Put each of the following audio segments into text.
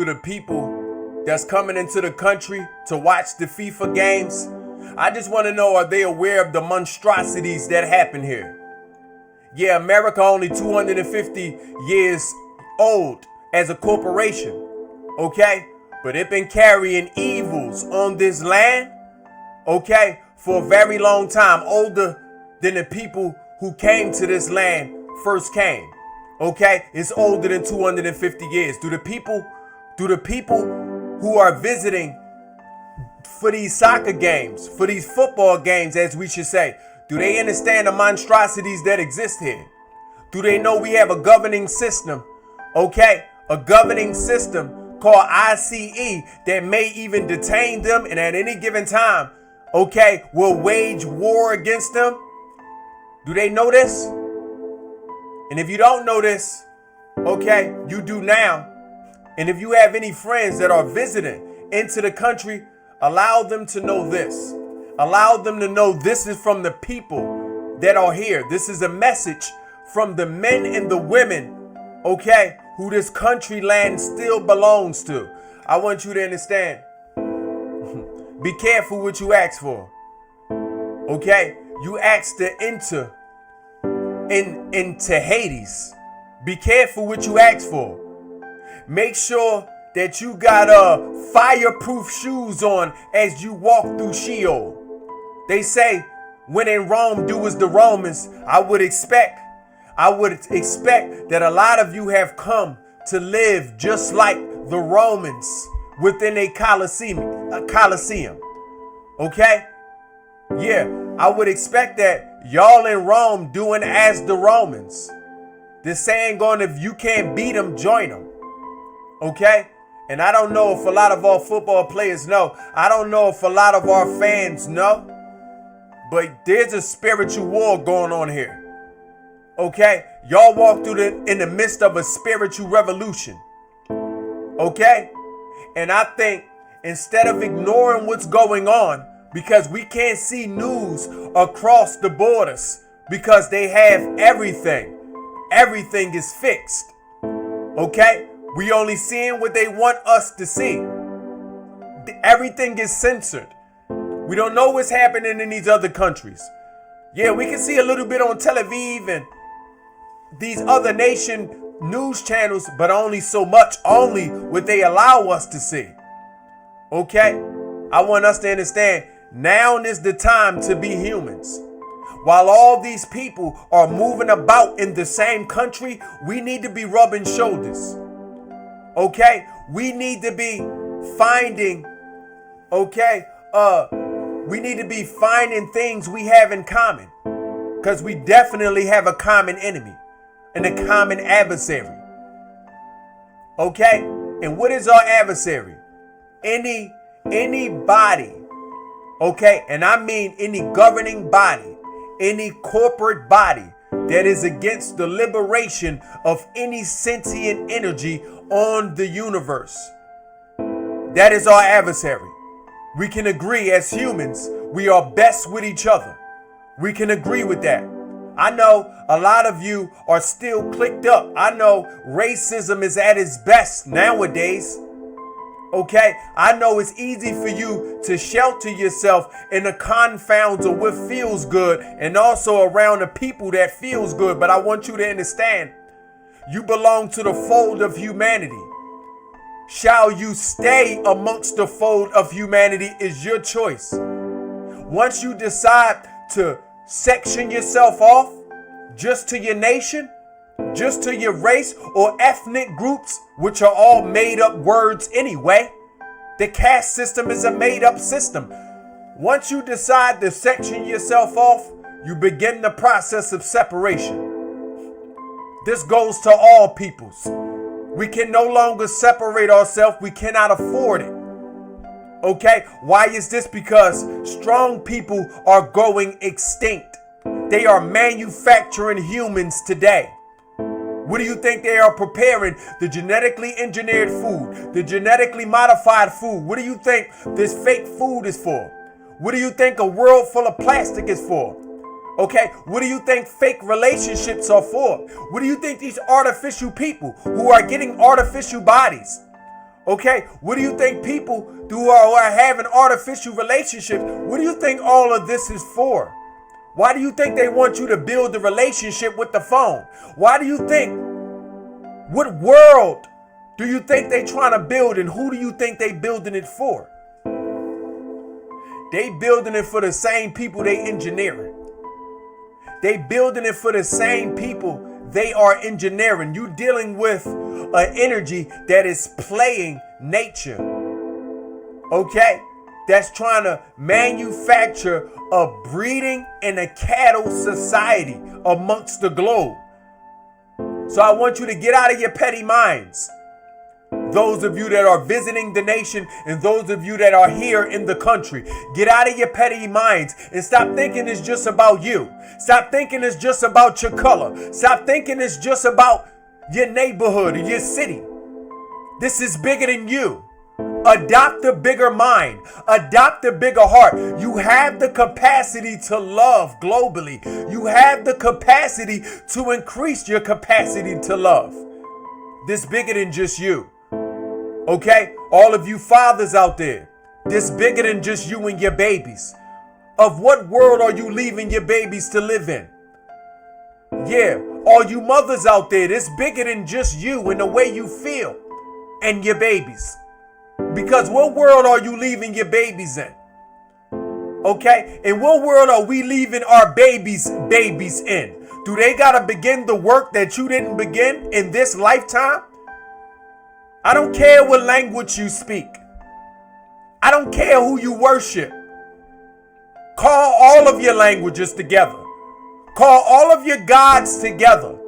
To the people that's coming into the country to watch the FIFA games, I just want to know, are they aware of the monstrosities that happen here? Yeah, America only 250 years old as a corporation, okay? But it been carrying evils on this land, okay, for a very long time, older than the people who came to this land first came, okay? It's older than 250 years. Do the people who are visiting for these soccer games, for these football games, as we should say, do they understand the monstrosities that exist here? Do they know we have a governing system, okay? A governing system called ICE that may even detain them and at any given time, okay, will wage war against them? Do they know this? And if you don't know this, okay, you do now. And if you have any friends that are visiting into the country, allow them to know this. Allow them to know this is from the people that are here. This is a message from the men and the women, okay, who this country land still belongs to. I want you to understand. Be careful what you ask for. Okay? You ask to enter into Hades. Be careful what you ask for. Make sure that you got fireproof shoes on as you walk through Sheol. They say, when in Rome, do as the Romans. I would expect that a lot of you have come to live just like the Romans within a Colosseum. Okay? Yeah, I would expect that y'all in Rome doing as the Romans. The saying going, if you can't beat them, join them. Okay? And I don't know if a lot of our football players know. I don't know if a lot of our fans know. But there's a spiritual war going on here. Okay? Y'all walk through in the midst of a spiritual revolution. Okay? And I think instead of ignoring what's going on, because we can't see news across the borders because they have everything. Everything is fixed. Okay? We only seeing what they want us to see. Everything is censored. We don't know what's happening in these other countries. Yeah, we can see a little bit on Tel Aviv and these other nation news channels, but only so much, only what they allow us to see. Okay? I want us to understand, now is the time to be humans. While all these people are moving about in the same country, we need to be rubbing shoulders. Okay? We need to be finding, we need to be finding things we have in common. Because we definitely have a common enemy and a common adversary. Okay? And what is our adversary? Anybody, okay? And I mean any governing body, any corporate body that is against the liberation of any sentient energy on the universe. That is our adversary. We can agree as humans, we are best with each other. We can agree with that. I know a lot of you are still clicked up. I know racism is at its best nowadays. Okay, I know it's easy for you to shelter yourself in the confounds of what feels good and also around the people that feels good. But I want you to understand, you belong to the fold of humanity. Shall you stay amongst the fold of humanity is your choice. Once you decide to section yourself off just to your nation, just to your race or ethnic groups, which are all made up words anyway. The caste system is a made up system. Once you decide to section yourself off, you begin the process of separation. This goes to all peoples. We can no longer separate ourselves. We cannot afford it. Okay? Why is this? Because strong people are going extinct. They are manufacturing humans today. What do you think they are preparing? The genetically engineered food, the genetically modified food. What do you think this fake food is for? What do you think a world full of plastic is for? Okay, what do you think fake relationships are for? What do you think these artificial people who are getting artificial bodies? Okay, what do you think people who are having artificial relationships, what do you think all of this is for? Why do you think they want you to build the relationship with the phone? Why do you think, what world do you think they trying to build, and who do you think they building it for? They building it for the same people they engineering. They building it for the same people they are engineering. You dealing with an energy that is playing nature. Okay? That's trying to manufacture a breeding and a cattle society amongst the globe. So I want you to get out of your petty minds. Those of you that are visiting the nation and those of you that are here in the country, get out of your petty minds and stop thinking it's just about you. Stop thinking it's just about your color. Stop thinking it's just about your neighborhood or your city. This is bigger than you. Adopt a bigger mind. Adopt a bigger heart. You have the capacity to love globally. You have the capacity to increase your capacity to love. This bigger than just you. Okay? All of you fathers out there, this bigger than just you and your babies. Of what world are you leaving your babies to live in? Yeah, all you mothers out there, this bigger than just you and the way you feel and your babies. Because what world are you leaving your babies in? Okay? And what world are we leaving our babies in? Do they gotta begin the work that you didn't begin in this lifetime? I don't care what language you speak. I don't care who you worship. Call all of your languages together. Call all of your gods together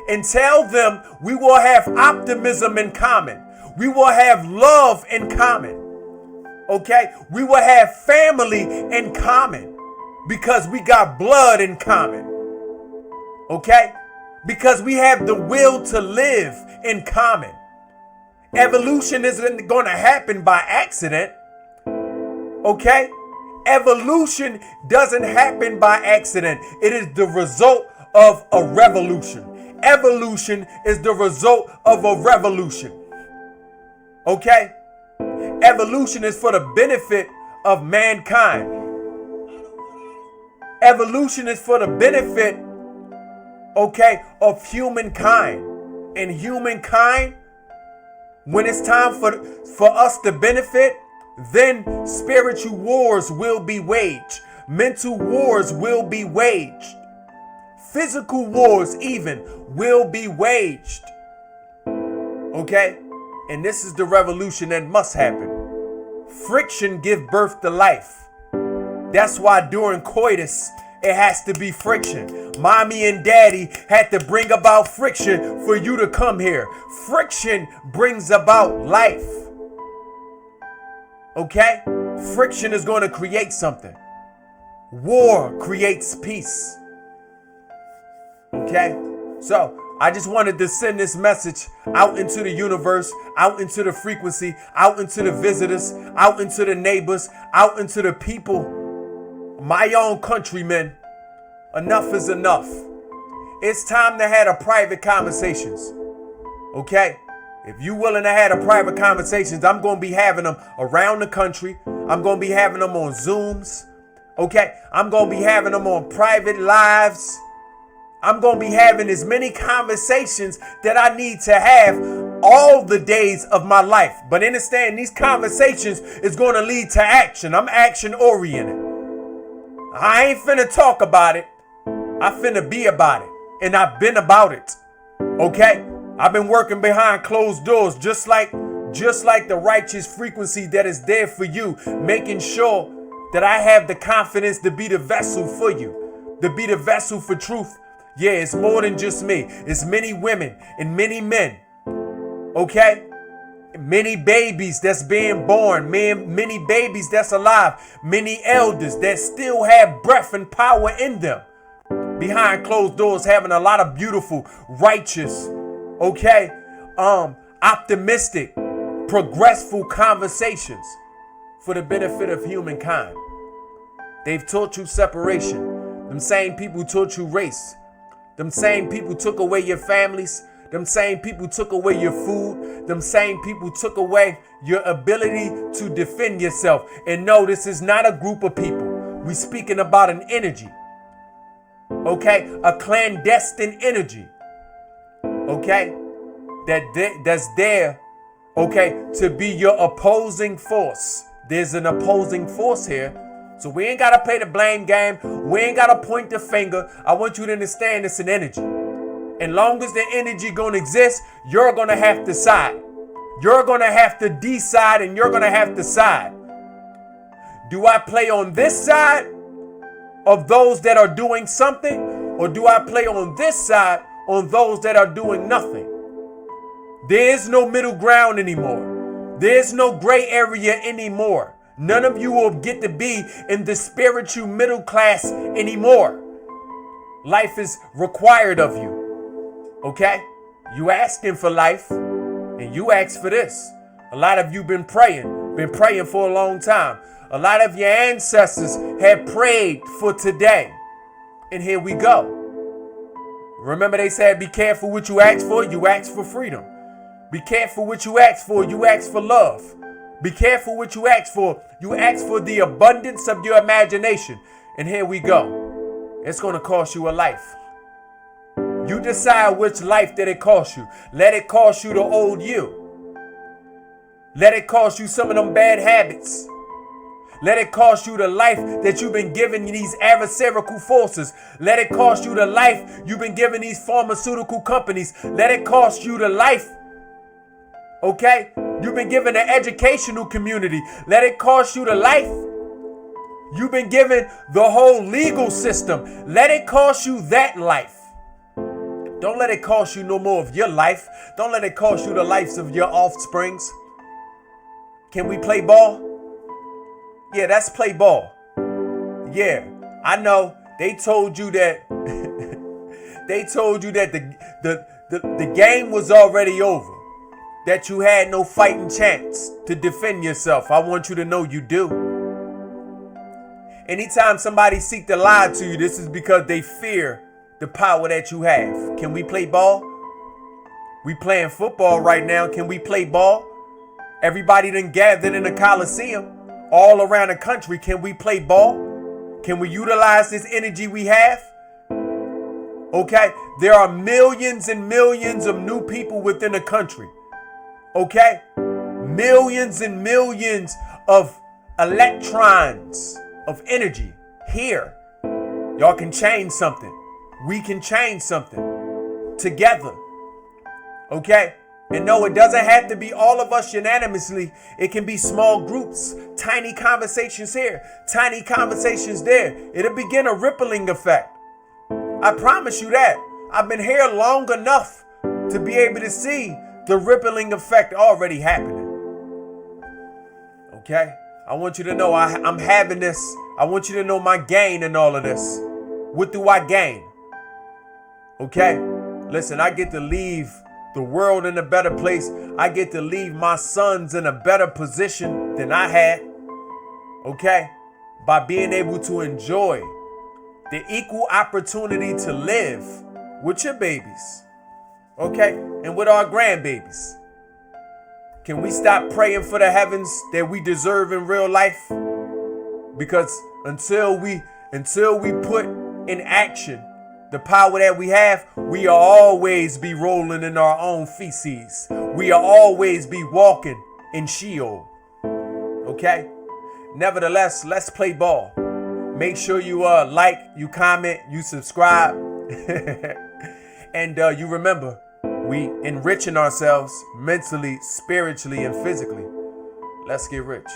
and tell them we will have optimism in common. We will have love in common. Okay? We will have family in common because we got blood in common. Okay? Because we have the will to live in common. Evolution isn't going to happen by accident. Okay? Evolution doesn't happen by accident. It is the result of a revolution. Evolution is the result of a revolution. Okay? Evolution is for the benefit of mankind. Evolution is for the benefit, okay, of humankind. And humankind, when it's time for us to benefit, then spiritual wars will be waged. Mental wars will be waged. Physical wars even will be waged. Okay? And this is the revolution that must happen. Friction gives birth to life. That's why during coitus, it has to be friction. Mommy and daddy had to bring about friction for you to come here. Friction brings about life. Okay? Friction is going to create something. War creates peace. Okay? So, I just wanted to send this message out into the universe, out into the frequency, out into the visitors, out into the neighbors, out into the people. My own countrymen, enough is enough. It's time to have a private conversations. Okay? If you willing to have a private conversations, I'm going to be having them around the country. I'm going to be having them on Zooms. Okay? I'm going to be having them on private lives. I'm going to be having as many conversations that I need to have all the days of my life. But understand, these conversations is going to lead to action. I'm action oriented. I ain't finna talk about it. I finna be about it. And I've been about it. Okay? I've been working behind closed doors just like the righteous frequency that is there for you, making sure that I have the confidence to be the vessel for you, to be the vessel for truth. Yeah, it's more than just me. It's many women and many men. Okay? Many babies that's being born, many babies that's alive, many elders that still have breath and power in them. Behind closed doors, having a lot of beautiful, righteous, okay, optimistic, progressful conversations for the benefit of humankind. They've taught you separation. Them same people taught you race. Them same people took away your families. Them same people took away your food. Them same people took away your ability to defend yourself. And no, this is not a group of people. We're speaking about an energy. Okay? A clandestine energy. Okay? That's there, okay, to be your opposing force. There's an opposing force here. So we ain't got to play the blame game. We ain't got to point the finger. I want you to understand it's an energy. And long as the energy going to exist, you're going to have to side. You're going to have to decide, and you're going to have to side. Do I play on this side of those that are doing something? Or do I play on this side on those that are doing nothing? There is no middle ground anymore. There's no gray area anymore. None of you will get to be in the spiritual middle class anymore. Life is required of you. Okay? You asking for life, and you ask for this. A lot of you been praying for a long time. A lot of your ancestors have prayed for today. And here we go. Remember they said, be careful what you ask for. You ask for freedom. Be careful what you ask for. You ask for love. Be careful what you ask for. You ask for the abundance of your imagination. And here we go. It's going to cost you a life. You decide which life that it costs you. Let it cost you the old you. Let it cost you some of them bad habits. Let it cost you the life that you've been giving these adversarial forces. Let it cost you the life you've been giving these pharmaceutical companies. Let it cost you the life. Okay? You've been given the educational community. Let it cost you the life. You've been given the whole legal system. Let it cost you that life. Don't let it cost you no more of your life. Don't let it cost you the lives of your offsprings. Can we play ball? Yeah, that's play ball. Yeah, I know. They told you that the game was already over. That you had no fighting chance to defend yourself. I want you to know you do. Anytime somebody seek to lie to you, this is because they fear the power that you have. Can we play ball? We playing football right now. Can we play ball? Everybody done gathered in the Coliseum all around the country. Can we play ball? Can we utilize this energy we have? Okay, there are millions and millions of new people within the country. Okay, millions and millions of electrons of energy here. Y'all can change something. We can change something together. Okay, and no, it doesn't have to be all of us unanimously. It can be small groups, tiny conversations here, tiny conversations there. It'll begin a rippling effect. I promise you that. I've been here long enough to be able to see the rippling effect already happening. Okay? I want you to know I'm having this. I want you to know my gain in all of this. What do I gain? Okay? Listen, I get to leave the world in a better place. I get to leave my sons in a better position than I had. Okay? By being able to enjoy the equal opportunity to live with your babies. Okay? And with our grandbabies. Can we stop praying for the heavens that we deserve in real life? Because until we put in action the power that we have, we will always be rolling in our own feces. We will always be walking in Sheol. Okay? Nevertheless, let's play ball. Make sure you like, you comment, you subscribe. And you remember, we enriching ourselves mentally, spiritually, and physically. Let's get rich.